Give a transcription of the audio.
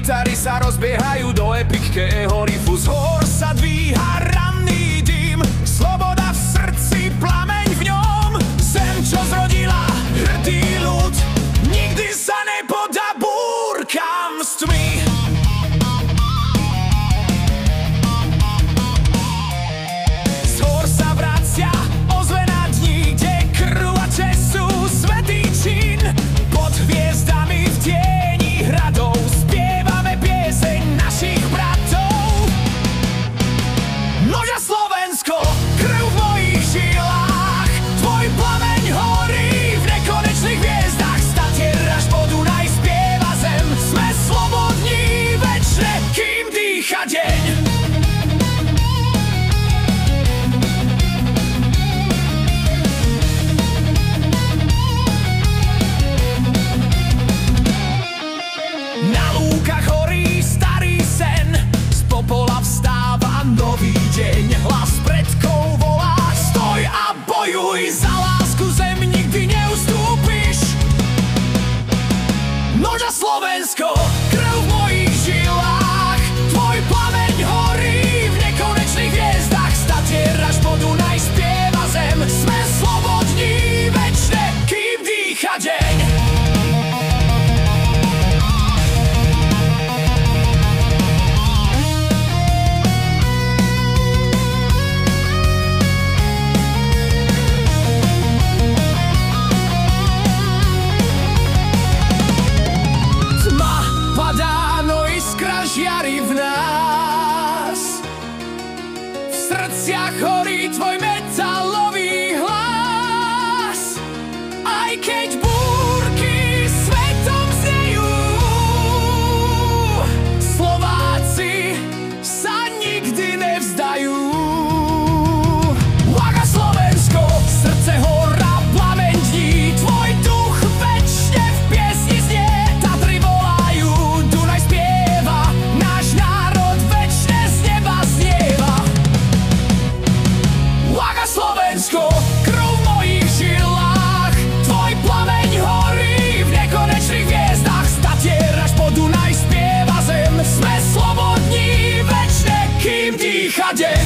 Gitary sa rozbiehajú do epického rifu. Z hor sa dvíha ranný dym, sloboda v srdci, plameň v ňom. Zem, čo zrodila hrdý ľud, nikdy sa nepodá búrkam z tmy. Z hor sa vracia ozvená dní, kde krv a česť sú svätý čin. Pod hviezdami v tieni hradov našich bratov. Nože Slovensko, krv v mojich žilách, tvoj plameň horí v nekonečných hviezdách. Statier až po Dunaj spieva zem, sme slobodní večne, kým dýcha deň. Na lúkach horí starý sen, z popola vstáva nový deň. Hlas predkov volá, stoj a bojuj, za lásku zem nikdy neustúpiš. Nože Slovensko, krv v mojich žilách, tvoj plameň horí v nekonečných hviezdách. Statier až po Dunaj spieva zem, sme slobodní večne, kým dýcha deň. Žiari v nás, v srdciach horí tvoj metalový hlas. Aj keď búrky svetom znejú, Slováci sa nikdy nevzdajú. Uwaga Slovensko, srdce hora, plameň dní, tvoj duch večne v piesni znie. Tatry volajú, Dunaj spieva, náš národ večne z neba znieva. Uwaga Slovensko, krv v mojich žilách, tvoj plameň horí v nekonečných hviezdách. Statier až po Dunaj spieva zem, sme slobodní večne, kým dýcha deň.